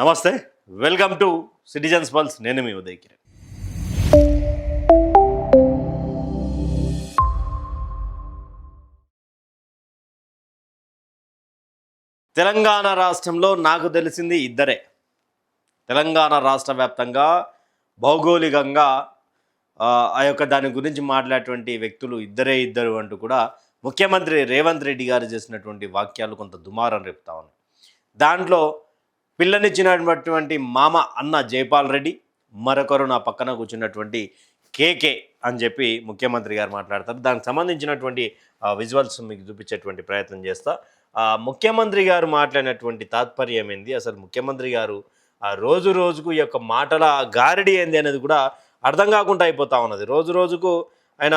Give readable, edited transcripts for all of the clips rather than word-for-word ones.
నమస్తే, welcome to citizens pulse. నేను మీ ఉదయ్ కిరణ్. తెలంగాణ రాష్ట్రంలో నాకు తెలిసింది ఇద్దరే. తెలంగాణ రాష్ట్ర వ్యాప్తంగా భౌగోళికంగా ఆ యొక్క దాని గురించి మాట్లాడేటువంటి వ్యక్తులు ఇద్దరు అంటూ కూడా ముఖ్యమంత్రి రేవంత్ రెడ్డి గారు చేసినటువంటి వాక్యాలు కొంత దుమారం రేపుతా ఉన్నాయి. దాంట్లో పిల్లనిచ్చినటువంటి మామ అన్న జైపాల్ రెడ్డి, మరొకరు నా పక్కన కూర్చున్నటువంటి కేకే అని చెప్పి ముఖ్యమంత్రి గారు మాట్లాడతారు. దానికి సంబంధించినటువంటి విజువల్స్ మీకు చూపించేటువంటి ప్రయత్నం చేస్తా. ముఖ్యమంత్రి గారు మాట్లాడినటువంటి తాత్పర్యం ఏంది, అసలు ముఖ్యమంత్రి గారు రోజు రోజుకు ఈ యొక్క మాటల గారడి ఏంది అనేది కూడా అర్థం కాకుండా అయిపోతా ఉన్నది. రోజు రోజుకు ఆయన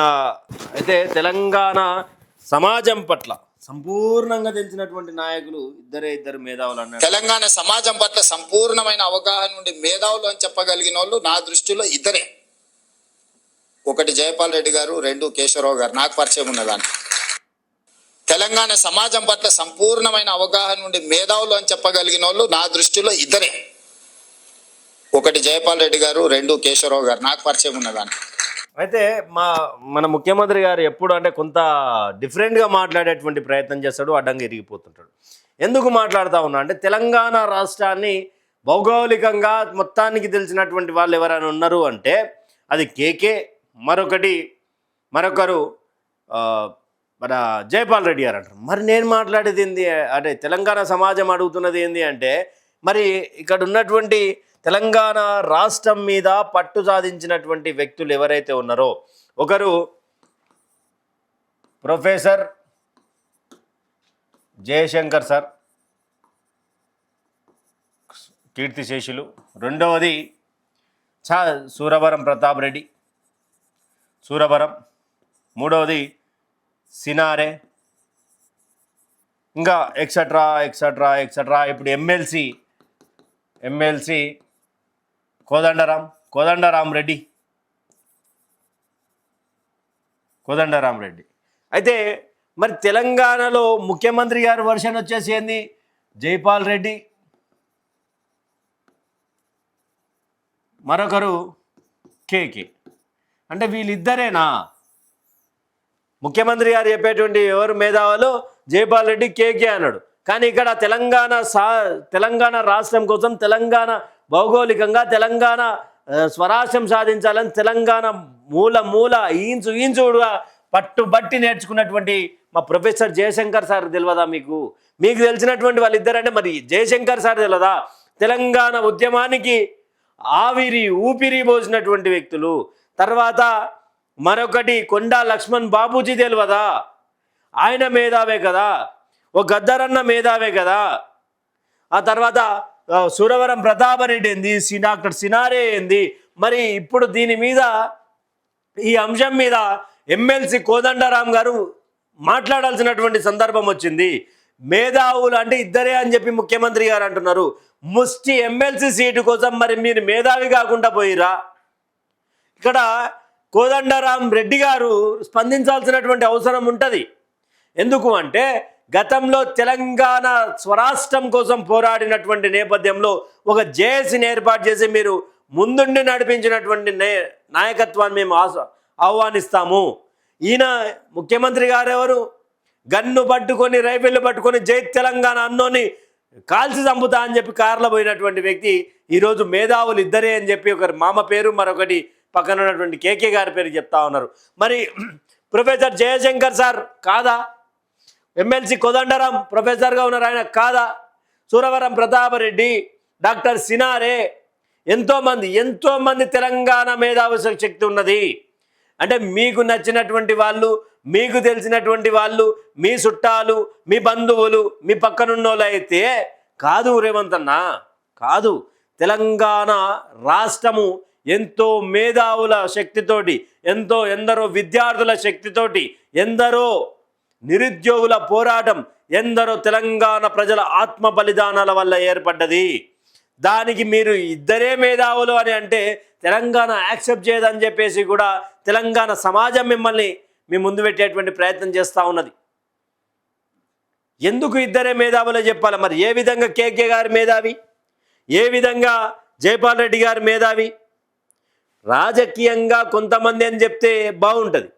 అయితే తెలంగాణ సమాజం పట్ల సంపూర్ణంగా తెలిసినటువంటి నాయకులు ఇద్దరు మేధావులు అన్నారు. తెలంగాణ సమాజం పట్ల సంపూర్ణమైన అవగాహన నుండి మేధావులు అని చెప్పగలిగిన వాళ్ళు నా దృష్టిలో ఇద్దరే. ఒకటి జయపాల్ రెడ్డి గారు, రెండు కేశవరావు గారు. నాకు పరిచయం ఉన్నదాన్ని. తెలంగాణ సమాజం పట్ల సంపూర్ణమైన అవగాహన నుండి మేధావులు అని చెప్పగలిగిన వాళ్ళు నా దృష్టిలో ఇద్దరే. ఒకటి జయపాల్ రెడ్డి గారు, రెండు కేశవరావు గారు. నాకు పరిచయం ఉన్నదాన్ని. అయితే మన ముఖ్యమంత్రి గారు ఎప్పుడు అంటే కొంత డిఫరెంట్గా మాట్లాడేటువంటి ప్రయత్నం చేస్తాడు, అడ్డంగా ఇరిగిపోతుంటాడు. ఎందుకు మాట్లాడుతూ ఉన్నా అంటే తెలంగాణ రాష్ట్రాన్ని భౌగోళికంగా మొత్తానికి తెలిసినటువంటి వాళ్ళు ఎవరైనా ఉన్నారు అంటే అది కేకే, మరొకరు మన జైపాల్ రెడ్డి గారు అంటారు. మరి నేను మాట్లాడేది ఏంది అంటే తెలంగాణ సమాజం అడుగుతున్నది ఏంది అంటే మరి ఇక్కడ ఉన్నటువంటి తెలంగాణ రాష్ట్రం మీద పట్టు సాధించినటువంటి వ్యక్తులు ఎవరైతే ఉన్నారో, ఒకరు ప్రొఫెసర్ జయశంకర్ సార్, కీర్తిశేషులు. రెండవది సూరవరం ప్రతాప్ రెడ్డి, సూరవరం. మూడవది సినారే, ఇంకా ఎక్సెట్రా ఎక్సెట్రా ఎక్సెట్రా. ఇప్పుడు ఎమ్మెల్సీ కోదండరాం రెడ్డి. అయితే మరి తెలంగాణలో ముఖ్యమంత్రి గారి వర్షన్ వచ్చేసి ఏంది, జైపాల్ రెడ్డి, మరొకరు కేకే. అంటే వీళ్ళిద్దరేనా ముఖ్యమంత్రి గారు చెప్పేటువంటి ఎవరు మేధావులు? జైపాల్ రెడ్డి, కేకే అన్నాడు. కానీ ఇక్కడ తెలంగాణ రాష్ట్రం కోసం, తెలంగాణ భౌగోళికంగా తెలంగాణ స్వరాష్ట్రం సాధించాలని తెలంగాణ మూల ఈంచుగా పట్టుబట్టి నేర్చుకున్నటువంటి మా ప్రొఫెసర్ జయశంకర్ సార్ తెలియదా మీకు? మీకు తెలిసినటువంటి వాళ్ళిద్దరంటే మరి జయశంకర్ సార్ తెలియదా? తెలంగాణ ఉద్యమానికి ఊపిరి పోసినటువంటి వ్యక్తులు. తర్వాత మరొకటి కొండా లక్ష్మణ్ బాబూజీ తెలియదా? ఆయన మేధావే కదా, ఓ గద్దరన్న మేధావే కదా. ఆ తర్వాత సూరవరం ప్రతాపరెడ్డి ఏంది, డాక్టర్ సినారే ఏంది. మరి ఇప్పుడు దీని మీద, ఈ అంశం మీద ఎమ్మెల్సీ కోదండరాం గారు మాట్లాడాల్సినటువంటి సందర్భం వచ్చింది. మేధావులు అంటే ఇద్దరే అని చెప్పి ముఖ్యమంత్రి గారు అంటున్నారు. ముష్టి ఎమ్మెల్సీ సీటు కోసం మరి మీరు మేధావి కాకుండా పోయిరా? ఇక్కడ కోదండరాం రెడ్డి గారు స్పందించాల్సినటువంటి అవసరం ఉంటుంది. ఎందుకు అంటే గతంలో తెలంగాణ స్వరాష్ట్రం కోసం పోరాడినటువంటి నేపథ్యంలో ఒక జేఏసీని ఏర్పాటు చేసి మీరు ముందుండి నడిపించినటువంటి నాయకత్వాన్ని మేము ఆహ్వానిస్తాము. ఈయన ముఖ్యమంత్రి గారు ఎవరు? గన్ను పట్టుకొని, రైఫిళ్ళు పట్టుకొని జై తెలంగాణ అన్నోని కాల్చి చంపుతా అని చెప్పి కార్లో పోయినటువంటి వ్యక్తి ఈరోజు మేధావులు ఇద్దరే అని చెప్పి ఒకరి మామ పేరు, మరొకటి పక్కన ఉన్నటువంటి కేకే గారి పేరు చెప్తా ఉన్నారు. మరి ప్రొఫెసర్ జయశంకర్ సార్ కాదా? ఎమ్మెల్సీ కోదండరాం ప్రొఫెసర్గా ఉన్నారు, ఆయన కాదా? సూరవరం ప్రతాపరెడ్డి, డాక్టర్ సినారే, ఎంతోమంది తెలంగాణ మేధావి శక్తి ఉన్నది. అంటే మీకు నచ్చినటువంటి వాళ్ళు, మీకు తెలిసినటువంటి వాళ్ళు, మీ చుట్టాలు, మీ బంధువులు, మీ పక్కనున్నోళ్ళు అయితే కాదు రేవంత్ అన్న, కాదు. తెలంగాణ రాష్ట్రము ఎంతో మేధావుల శక్తితోటి, ఎందరో విద్యార్థుల శక్తితోటి, ఎందరో నిరుద్యోగుల పోరాటం, ఎందరో తెలంగాణ ప్రజల ఆత్మ బలిదానాల వల్ల ఏర్పడ్డది. దానికి మీరు ఇద్దరే మేధావులు అని అంటే తెలంగాణ యాక్సెప్ట్ చేయదని చెప్పేసి కూడా తెలంగాణ సమాజం మిమ్మల్ని మీ ముందు పెట్టేటువంటి ప్రయత్నం చేస్తూ ఉన్నది. ఎందుకు ఇద్దరే మేధావులు చెప్పాలి? మరి ఏ విధంగా కేకే గారి మేధావి, ఏ విధంగా జైపాల్ రెడ్డి గారు మేధావి? రాజకీయంగా కొంతమంది అని చెప్తే బాగుంటుంది,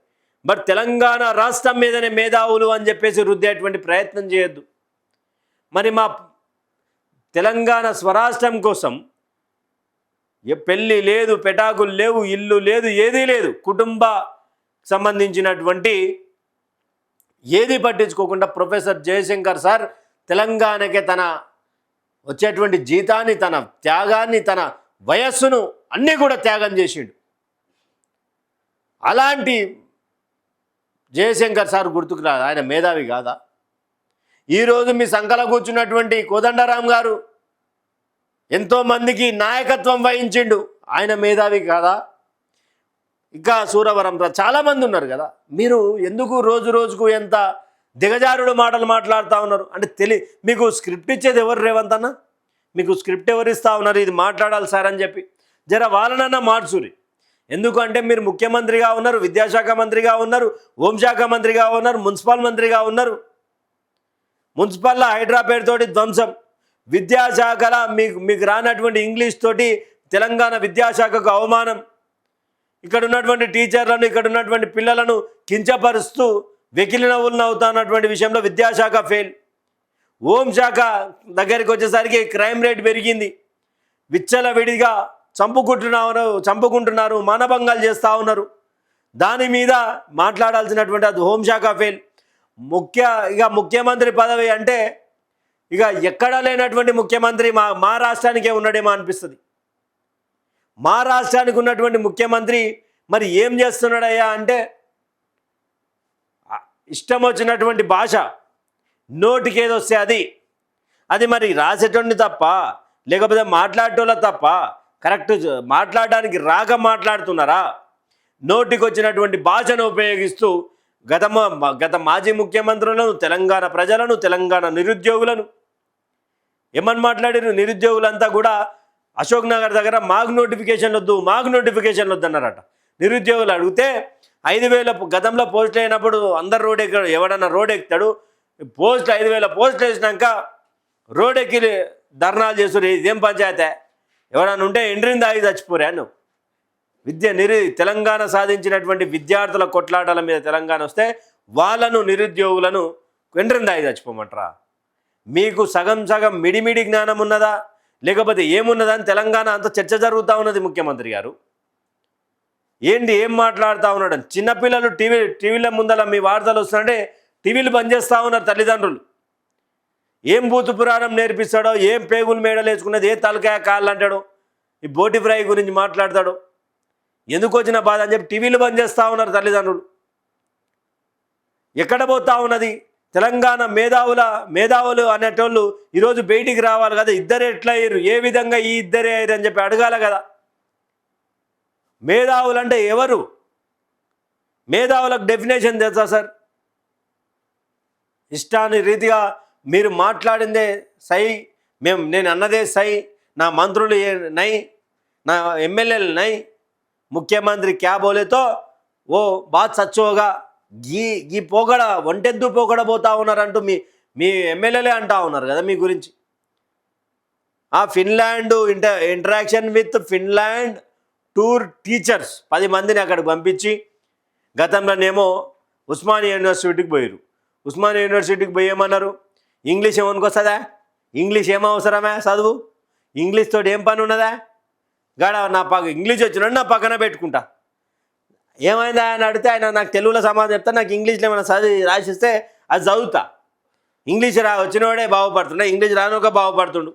బట్ తెలంగాణ రాష్ట్రం మీదనే మేధావులు అని చెప్పేసి రుద్దేటువంటి ప్రయత్నం చేయొద్దు. మరి మా తెలంగాణ స్వరాష్ట్రం కోసం పెళ్ళి లేదు, పెటాకులు లేవు, ఇల్లు లేదు, ఏదీ లేదు, కుటుంబ సంబంధించినటువంటి ఏది పట్టించుకోకుండా ప్రొఫెసర్ జయశంకర్ సార్ తెలంగాణకే తన వచ్చేటువంటి జీతాన్ని, తన త్యాగాన్ని, తన వయస్సును అన్నీ కూడా త్యాగం చేసిండు. అలాంటి జయశంకర్ సార్ గుర్తుకు రాదు? ఆయన మేధావి కాదా? ఈరోజు మీ సంకల కూర్చున్నటువంటి కోదండరాం గారు ఎంతోమందికి నాయకత్వం వహించిండు, ఆయన మేధావి కాదా? ఇంకా సూరవరం చాలామంది ఉన్నారు కదా. మీరు ఎందుకు రోజు రోజుకు ఎంత దిగజారుడు మాటలు మాట్లాడుతూ ఉన్నారు? అంటే మీకు స్క్రిప్ట్ ఇచ్చేది ఎవరు? రేవంత్ అన్న మీకు స్క్రిప్ట్ ఎవరు ఇస్తూ ఉన్నారు? ఇది మాట్లాడాలి సార్ అని చెప్పి జర వాళ్ళనన్నా మార్చురి. ఎందుకంటే మీరు ముఖ్యమంత్రిగా ఉన్నారు, విద్యాశాఖ మంత్రిగా ఉన్నారు, హోంశాఖ మంత్రిగా ఉన్నారు, మున్సిపల్ మంత్రిగా ఉన్నారు. మున్సిపల్లో హైడ్రా పేరుతోటి ధ్వంసం, విద్యాశాఖల మీకు రానటువంటి ఇంగ్లీష్ తోటి తెలంగాణ విద్యాశాఖకు అవమానం, ఇక్కడ ఉన్నటువంటి టీచర్లను, ఇక్కడ ఉన్నటువంటి పిల్లలను కించపరుస్తూ వెకిలి నవ్వులు నవ్వుతున్నటువంటి విషయంలో విద్యాశాఖ ఫెయిల్. హోంశాఖ వచ్చేసరికి క్రైమ్ రేట్ పెరిగింది, విచ్చలవిడిగా చంపుకుంటున్నారు, మానభంగాలు చేస్తూ ఉన్నారు. దాని మీద మాట్లాడాల్సినటువంటి అది హోంశాఖ ఫెయిల్. ముఖ్యమంత్రి పదవి అంటే ఇక ఎక్కడా లేనటువంటి ముఖ్యమంత్రి మా రాష్ట్రానికే ఉన్నాడేమో అనిపిస్తుంది. మా రాష్ట్రానికి ఉన్నటువంటి ముఖ్యమంత్రి మరి ఏం చేస్తున్నాడయ్యా అంటే ఇష్టం వచ్చినటువంటి భాష, నోటికి ఏదొస్తే అది మరి రాసేటోడిని తప్ప, లేకపోతే మాట్లాడేటోళ్ళ తప్ప, కరెక్ట్ మాట్లాడడానికి రాక మాట్లాడుతున్నారా? నోటికి వచ్చినటువంటి భాషను ఉపయోగిస్తూ గత మాజీ ముఖ్యమంత్రులను, తెలంగాణ ప్రజలను, తెలంగాణ నిరుద్యోగులను ఏమని మాట్లాడారు? నిరుద్యోగులంతా కూడా అశోక్ నగర్ దగ్గర మాకు నోటిఫికేషన్లు వద్దు అన్నారట. నిరుద్యోగులు అడిగితే 5,000 గతంలో పోస్టులు అయినప్పుడు అందరు ఎవడన్నా రోడ్ ఎక్కుతాడు, 5,000 పోస్టులు వేసినాక రోడ్ ఎక్కి ధర్నాలు చేస్తారు. ఇదేం పంచాయతీ? ఎవడన్నా ఉంటే ఎండ్రిని దాగి చచ్చిపోరా నువ్వు? తెలంగాణ సాధించినటువంటి విద్యార్థుల కొట్లాటల మీద తెలంగాణ వస్తే వాళ్ళను, నిరుద్యోగులను ఎండ్రిని దాగి చచ్చిపోమంటారా? మీకు సగం మిడిమిడి జ్ఞానం ఉన్నదా, లేకపోతే ఏమున్నదా అని తెలంగాణ అంత చర్చ జరుగుతూ ఉన్నది. ముఖ్యమంత్రి గారు ఏం మాట్లాడుతూ ఉన్నాడు? చిన్నపిల్లలు టీవీల ముందర మీ వార్తలు వస్తుంటే టీవీలు బంద్ చేస్తూ ఉన్నారు తల్లిదండ్రులు. ఏం బూతు పురాణం నేర్పిస్తాడో, ఏం పేగులు మేడలు వేసుకున్నది, ఏ తలకాయ కాళ్ళు అంటాడో, ఈ బోటి ఫ్రై గురించి మాట్లాడతాడు. ఎందుకు వచ్చిన బాధ అని చెప్పి టీవీలు బంద్ చేస్తూ ఉన్నారు తల్లిదండ్రులు. ఎక్కడ పోతా ఉన్నది? తెలంగాణ మేధావులు అనేటోళ్ళు ఈరోజు బయటికి రావాలి కదా. ఇద్దరు ఎట్లా అయ్యారు, ఏ విధంగా ఈ ఇద్దరే అయ్యారు అని చెప్పి అడగాలి కదా. మేధావులు అంటే ఎవరు? మేధావులకు డెఫినేషన్ తెలుసా సార్? ఇష్టాన్ని రీతిగా మీరు మాట్లాడిందే సై, నేను అన్నదే సై, నా మంత్రులు నై, నా ఎమ్మెల్యేలు నై, ముఖ్యమంత్రి క్యా బోలేతో ఓ బాత్ సచ్చోగా గీ పోగడ ఒంటెద్దు పోగడ పోతా ఉన్నారంటూ మీ ఎమ్మెల్యేలే అంటా ఉన్నారు కదా మీ గురించి. ఆ Finland interaction with Finland tour teachers 10 మందిని అక్కడికి పంపించి, గతంలోనేమో ఉస్మానియా యూనివర్సిటీకి పోయారు. ఉస్మానియా యూనివర్సిటీకి పోయి ఏమన్నారు? ఇంగ్లీష్ ఏమనుకొస్తుందా? ఇంగ్లీష్ ఏమవసరమే? చదువు ఇంగ్లీష్ తోటి ఏం పని ఉన్నదా? ఇంగ్లీష్ వచ్చినాడు నా పక్కన పెట్టుకుంటా. ఏమైందా అని అడిగితే ఆయన నాకు తెలుగులో సమాధానం చెప్తా, నాకు ఇంగ్లీష్లో ఏమైనా చదివి రాసిస్తే అది చదువుతా. ఇంగ్లీష్ వచ్చినవాడే బాగుపడుతుండే, ఇంగ్లీష్ రానోక బాగుపడుతుండు.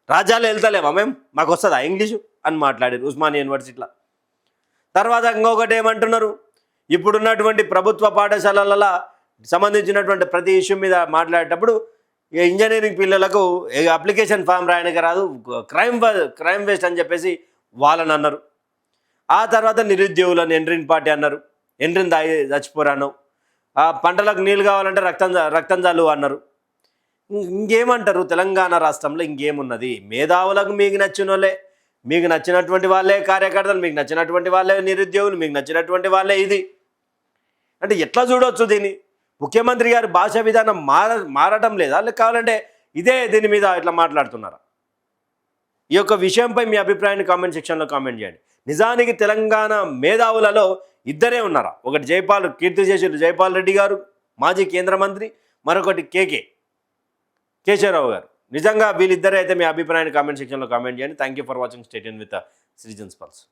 రాజ్యాలు వెళ్తలేమా మేము? మాకు వస్తుందా ఇంగ్లీషు అని మాట్లాడారు ఉస్మానియా యూనివర్సిటీలో. తర్వాత ఇంకొకటి ఏమంటున్నారు? ఇప్పుడున్నటువంటి ప్రభుత్వ పాఠశాలల సంబంధించినటువంటి ప్రతి ఇష్యూ మీద మాట్లాడేటప్పుడు ఇంజనీరింగ్ పిల్లలకు అప్లికేషన్ ఫామ్ రాయడానికి రాదు, క్రైమ్ వేస్ట్ అని చెప్పేసి వాళ్ళని అన్నారు. ఆ తర్వాత నిరుద్యోగులను ఎండ్రిన్ పార్టీ అన్నారు, ఎండ్రిన్ దాగి చచ్చిపోరాను. ఆ పంటలకు నీళ్ళు కావాలంటే రక్తం చాలు అన్నారు. ఇంకేమంటారు? తెలంగాణ రాష్ట్రంలో ఇంకేమున్నది? మేధావులకు మీకు నచ్చిన వాళ్ళే, మీకు నచ్చినటువంటి వాళ్ళే కార్యకర్తలు, మీకు నచ్చినటువంటి వాళ్ళే నిరుద్యోగులు, మీకు నచ్చినటువంటి వాళ్ళే ఇది అంటే ఎట్లా చూడవచ్చు దీన్ని? ముఖ్యమంత్రి గారి భాషా విధానం మారటం లేదా? కావాలంటే ఇదే దీని మీద ఇట్లా మాట్లాడుతున్నారా? ఈ యొక్క విషయంపై మీ అభిప్రాయాన్ని కామెంట్ సెక్షన్లో కామెంట్ చేయండి. నిజానికి తెలంగాణ మేధావులలో ఇద్దరే ఉన్నారా? ఒకటి కీర్తిశేషులు జైపాల్ రెడ్డి గారు, మాజీ కేంద్ర మంత్రి, మరొకటి కేశవరావు గారు. నిజంగా వీళ్ళిద్దరే అయితే మీ అభిప్రాయాన్ని కామెంట్ సెక్షన్లో కామెంట్ చేయండి. Thank you for watching. Stay tune with citizens pulse.